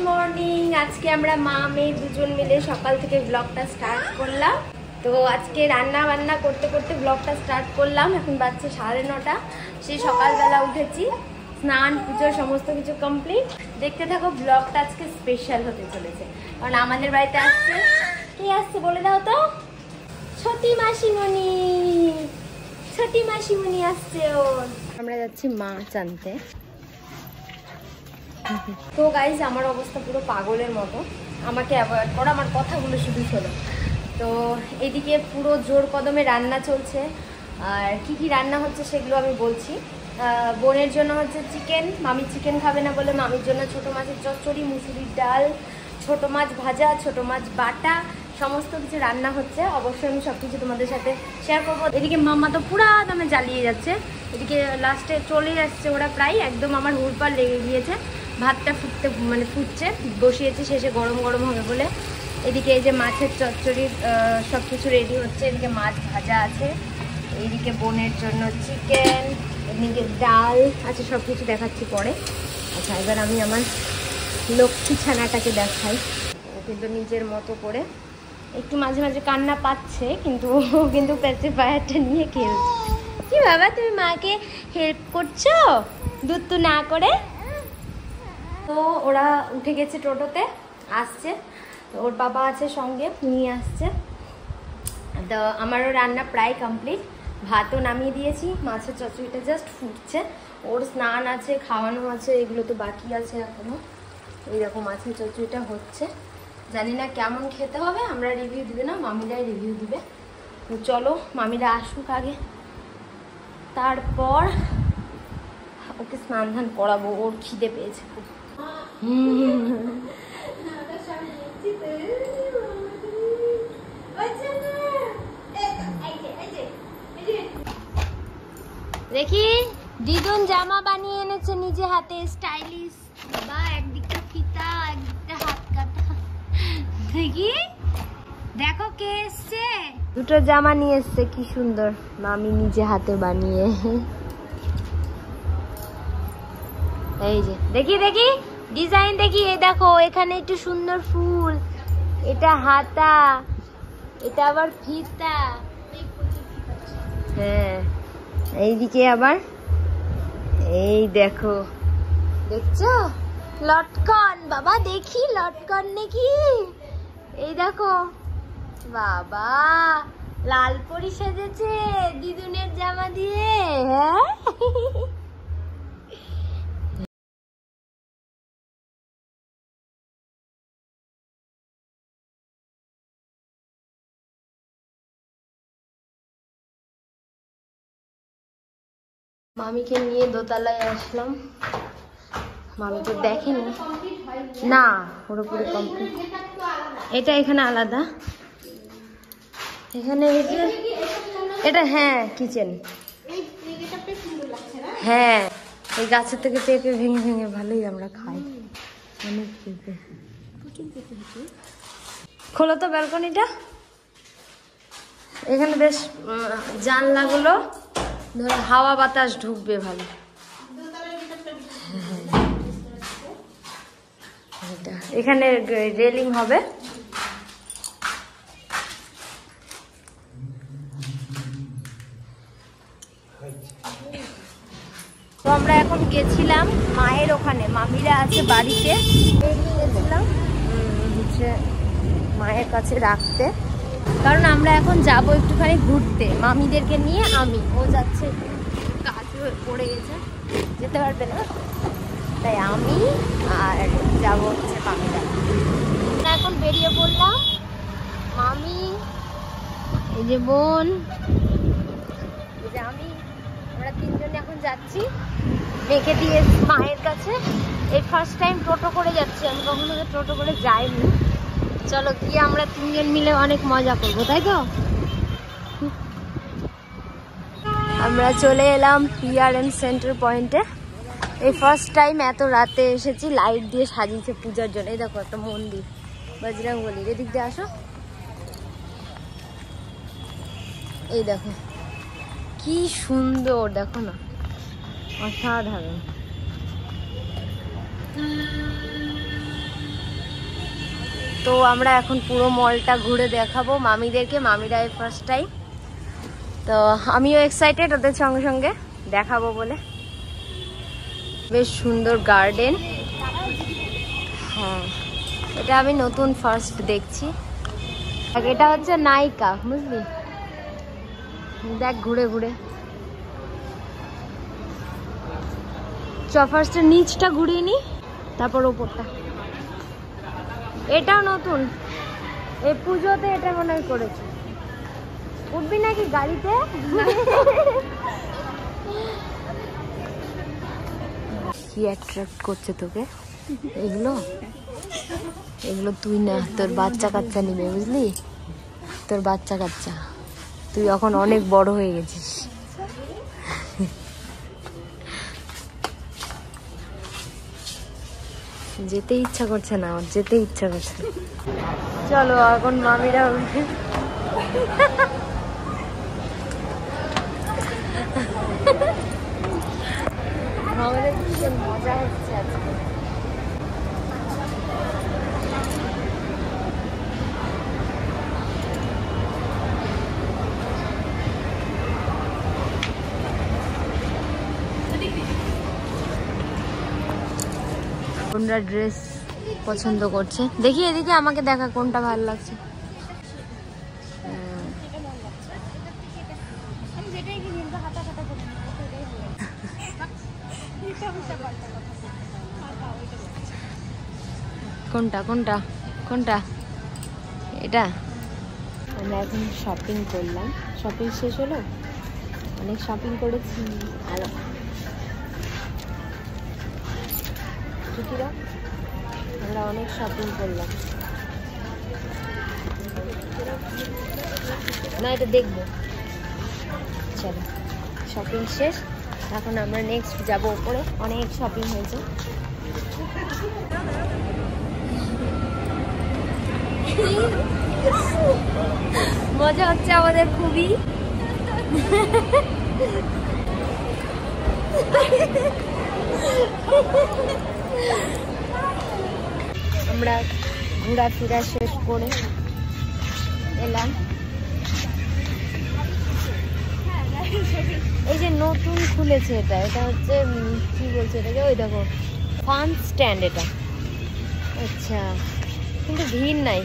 Morning. আজকে আমরা মা মেয়ে দুজন মিলে সকাল থেকে ব্লগটা স্টার্ট করলাম। তো আজকে রান্না বান্না করতে করতে ব্লগটা স্টার্ট করলাম। এখন বাজছে 9:30। সেই সকালবেলা উঠেছি, স্নান পুজো সমস্ত কিছু কমপ্লিট। দেখতে থাকো, ব্লগটা আজকে স্পেশাল হতে চলেছে। কারণ আমাদের বাড়িতে আসছে, কে আসছে বলে দাও তো? ছোটি মাসিমণি, ছোটি মাসিমণি আসছে। ওর আমরা যাচ্ছি মাছ আনতে। তো গাইজ, আমার অবস্থা পুরো পাগলের মতো। আমাকে অ্যাভয়েড করো, আমার কথাগুলো শুধু শোনো। তো এদিকে পুরো জোর কদমে রান্না চলছে। আর কি কি রান্না হচ্ছে সেগুলো আমি বলছি। বোনের জন্য হচ্ছে চিকেন, মামি চিকেন খাবে না বলে মামির জন্য ছোটো মাছের চচ্চড়ি, মুসুরির ডাল, ছোটো মাছ ভাজা, ছোটো মাছ বাটা, সমস্ত কিছু রান্না হচ্ছে। অবশ্যই আমি সব কিছু তোমাদের সাথে শেয়ার করবো। এদিকে মাম্মা তো পুরা দামে জ্বালিয়ে যাচ্ছে। এদিকে লাস্টে চলে যাচ্ছে ওরা, প্রায় একদম আমার হুড়পাড় লেগে গিয়েছে। ভাতটা ফুটছে, বসিয়েছি, শেষে গরম গরম হবে বলে। এদিকে এই যে মাছের চচ্চড়ির সব কিছু রেডি হচ্ছে। এদিকে মাছ ভাজা আছে, এইদিকে বোনের জন্য চিকেন, এদিকে ডাল আছে, সব কিছু দেখাচ্ছি পরে। আচ্ছা, এবার আমি আমার লক্ষ্মী ছানাটাকে দেখাই। ও কিন্তু নিজের মতো করে একটু মাঝে মাঝে কান্না পাচ্ছে, কিন্তু ও কিন্তু প্যাসিফায়ারটা নিয়ে খেলছে। কি বাবা, তুমি মাকে হেল্প করছো দুধ তো না করে? তো ওরা উঠে গেছে, টোটোতে আসছে। ওর বাবা আছে সঙ্গে, নিয়ে আসছে। তো আমারও রান্না প্রায় কমপ্লিট। ভাতও নামিয়ে দিয়েছি, মাছের চচ্চড়িটা জাস্ট ফুটছে। ওর স্নান আছে, খাওয়ানো আছে, এগুলো তো বাকি আছে এখনো। এইরকম মাছের চচ্চড়িটা হচ্ছে। জানি না কেমন খেতে হবে, আমরা রিভিউ দিবে না, মামিরাই রিভিউ দিবে। তো চলো, মামিরা আসুক আগে, তারপর ওকে স্নান ধান করাবো। ওর খিদে পেয়েছে খুব। দেখি, দিদুন জামা বানিয়ে এনেছে নিজে হাতে, স্টাইলিশ। বাবা, একদিকটা ফিতা, একদিকটা হাত কাটা। দেখি, দেখো কে এসছে। দুটো জামা নিয়ে এসছে, কি সুন্দর, মামি নিজে হাতে বানিয়ে। এই যে দেখি দেখি ডিজাইন দেখি। এই দেখো, এখানে একটু সুন্দর ফুল, এটা হাতা, এটা আবার ফিতা। হ্যাঁ, এইদিকে আবার এই দেখো, দেখছো লটকন। বাবা দেখি লটকন নাকি। এই দেখো বাবা, লাল পরি সেজেছে দিদুনের জামা দিয়ে। হ্যাঁ, মামিকে নিয়ে দোতলায় আসলাম। মামি তো দেখেনি না, পুরোপুরি কমপ্লিট। এটা এখানে আলাদা, এখানে এটা হ্যাঁ কিচেন। হ্যাঁ, এই গাছের থেকে পেঁপে ভেঙে ভেঙে ভালোই আমরা খাই, অনেক পেঁপে। খোলো তো ব্যালকনিটা। এখানে বেশ জানলাগুলো ধরো হাওয়া বাতাস ঢুকবে ভালো। এখানে রেলিং হবে। তো আমরা এখন গেছিলাম মায়ের ওখানে, মামিরা আছে বাড়িতে, গেছিলাম হচ্ছে মায়ের কাছে রাখতে। কারণ আমরা এখন যাব একটুখানি ঘুরতে মামিদেরকে নিয়ে। ও যাচ্ছে, কাজ পড়ে গেছে, যেতে পারবে না, তাই আমি আর যাবো হচ্ছে মামিরা। এখন বেরিয়ে পড়লাম, মামি, এই যে বোন, এই যে আমি, আমরা তিনজন এখন যাচ্ছি মেয়েকে দিয়ে মায়ের কাছে। এই ফার্স্ট টাইম টোটো করে যাচ্ছি, আমি কখনো টোটো করে যাইনি। চলো গিয়ে আমরা তিনজন মিলে অনেক মজা করবো, তাই তো? আমরা চলে এলাম PRN সেন্টার পয়েন্টে। এই ফার্স্ট টাইম এত রাতে এসেছি, লাইট দিয়ে সাজিয়েছে পূজার জন্য। এই দেখো একটা মন্দির, বজরংবলীর। এদিক দিয়ে আসো, এই দেখো কি সুন্দর, দেখো না, অসাধারণ। তো আমরা এখন পুরো মলটা ঘুরে দেখাবো মামিদেরকে, মামিরা ফার্স্ট টাইম, তো আমিও এক্সাইটেড ওদের সঙ্গে সঙ্গে দেখাবো বলে। বেশ সুন্দর গার্ডেন, হ্যাঁ এটা আমি নতুন ফার্স্ট দেখছি। এটা হচ্ছে নায়িকা, বুঝলি, দেখ ঘুরে ঘুরে। ফার্স্টে নিচটা ঘুরিয়ে নি, তারপর ওপরটা। এটাও নতুন, এই পুজোতে এটা মনে হয় করেছে। উঠবি নাকি গাড়িতে? কি অ্যাট্রাক্ট করছে তোকে এগুলো? এগুলো তুই না, তোর বাচ্চা কাচ্চা নিবে, বুঝলি, তোর বাচ্চা কাচ্চা। তুই এখন অনেক বড় হয়ে গেছিস। যেতে ইচ্ছা করছে না আমার, যেতে ইচ্ছা করছে। চলো এখন মামিরা আমাদের ভীষণ মজা হচ্ছে আজকে। কোনটা ড্রেস পছন্দ করছে দেখি, এদিকে আমাকে দেখা কোনটা ভালো লাগছে। কোনটা কোনটা কোনটা? এটা। আমরা এখন শপিং করলাম, শপিং শেষ হলো, অনেক শপিং করেছি। আর আমরা অনেক শপিং করলাম না, এটা দেখবো। চলো শপিং শেষ, এখন আমরা নেক্সট যাবো উপরে। অনেক শপিং হয়েছে। মজা হচ্ছে আমাদের খুবই। আমরা ঘোরাফেরা শেষ করে এলাম। এই যে নতুন খুলেছে এটা, এটা হচ্ছে কি বলছে এটাকে, ওই দেখো ফান স্ট্যান্ড এটা। আচ্ছা, কিন্তু ভিড় নাই।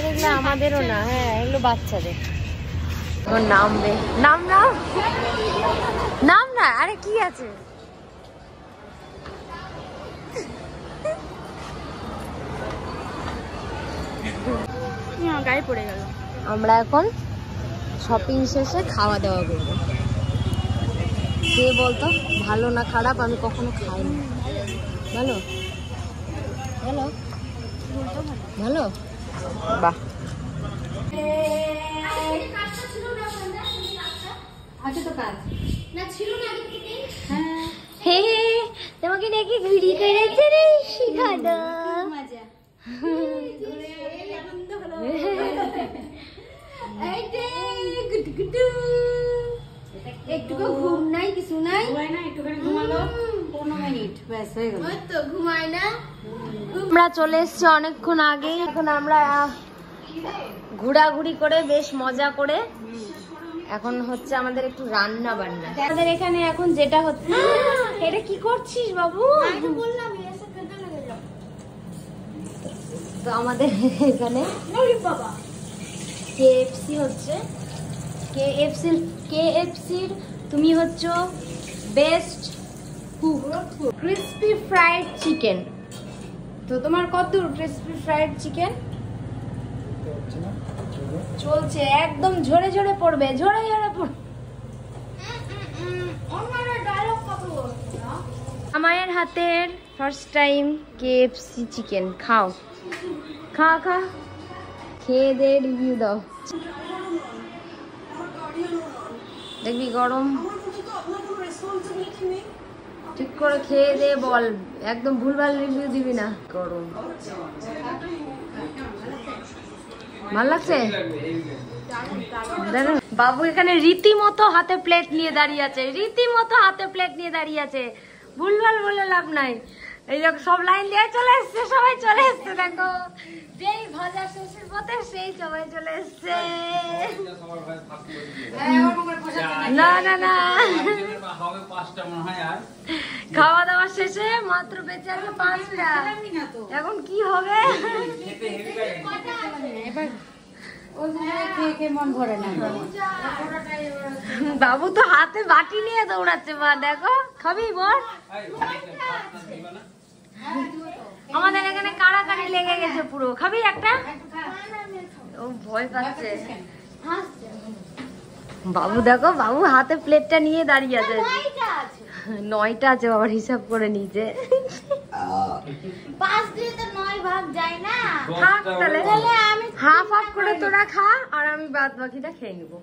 এগুলো আমাদেরও না, হ্যাঁ এগুলো বাচ্চাদের। নামবে, নাম নাম নাম না, আরে কি আছে? গায়ে পড়ে গেল। আমরা এখন শপিং শেষে খাওয়া দাওয়া করবো। কে বলতো ভালো না খারাপ? আমি কখনো খাইনি। ভালো ভালো ভালো, বাহ। তোমাকে নাকি ঘুরি করেছে রে শিখানো। একটুকু ঘুম নাই, কিছু নাই, ঘুমালো 15 মিনিট ব্যাস হয়ে গেল, তো ঘুমাই না। আমরা চলে এসেছি অনেকক্ষণ আগে। এখন আমরা ঘোরাঘুরি করে বেশ মজা করে এখন হচ্ছে আমাদের একটু রান্না বান্না। আমাদের এখানে এখন যেটা হচ্ছে, এটা কি করছিস বাবু? তো আমাদের এখানে কেএফসি হচ্ছে। কেএফসির তুমি হচ্ছে বেস্ট ক্রিসপি ফ্রাইড চিকেন। তো তোমার কত ক্রিসপি ফ্রাইড চিকেন চলছে? একদম ঝরে ঝরে পড়বে, ঝরে ঝরে পড়বে। আমার হাতের ফার্স্ট টাইম কেএফসি চিকেন। খাও, খা খা, খেয়ে দে, রিভিউ দাও। দেখবি গরম, ঠিক করে খেয়ে দে, বল। একদম ভুলভাল রিভিউ দিবি না। গরম ভাল লাগছে? বাবু এখানে রীতিমতো হাতে প্লেট নিয়ে দাঁড়িয়ে আছে, রীতিমতো হাতে প্লেট নিয়ে দাঁড়িয়ে আছে। ভুলভাল বলে লাভ নাই, এই দেখো সব লাইন দিয়ে চলে এসছে, সবাই চলে এসছে। দেখো যেই ভাজা শেষের পথে সেই সবাই চলে এসছে। না না না, খাওয়া দাওয়া শেষে মাত্র বেঁচে আছে 5টা। এখন কি হবে? বাবু তো হাতে বাটি নিয়ে দৌড়াচ্ছে। মা দেখো, খাবি বল? আমাদের এখানে কাড়াকাড়ি লেগে গেছে পুরো। খাবি একটা? ও ভয় পাচ্ছে। বাবু দেখো, বাবু হাতে প্লেটটা নিয়ে দাঁড়িয়ে আছে। 9টা আছে, বাবার হিসাব করে নিচে। 5 দিয়ে তো 9 ভাগ যায় না। থাক তাহলে, আমি হাফ হাফ করে তোরা খা, আর আমি বাদ বাকিটা খেয়ে নিব।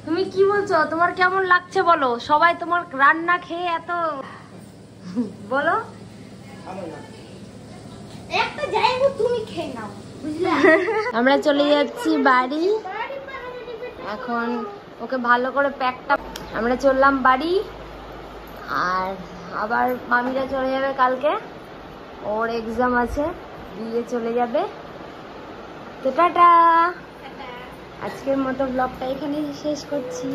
তুমি কি বলছো? তোমার কেমন লাগছে বলো? সবাই তোমার রান্না খেয়ে এত বলো। একটা যাইবো, তুমি খেয়ে নাও, বুঝলে? আমরা চলে যাচ্ছি বাড়ি এখন। ওকে ভালো করে প্যাকটা, আমরা চললাম বাড়ি। আর আবার মামিরা চলে যাবে কালকে, ওর এক্সাম আছে, দিয়ে চলে যাবে। তো টাটা, আজকের মতো ব্লগটা এখানেই শেষ করছি।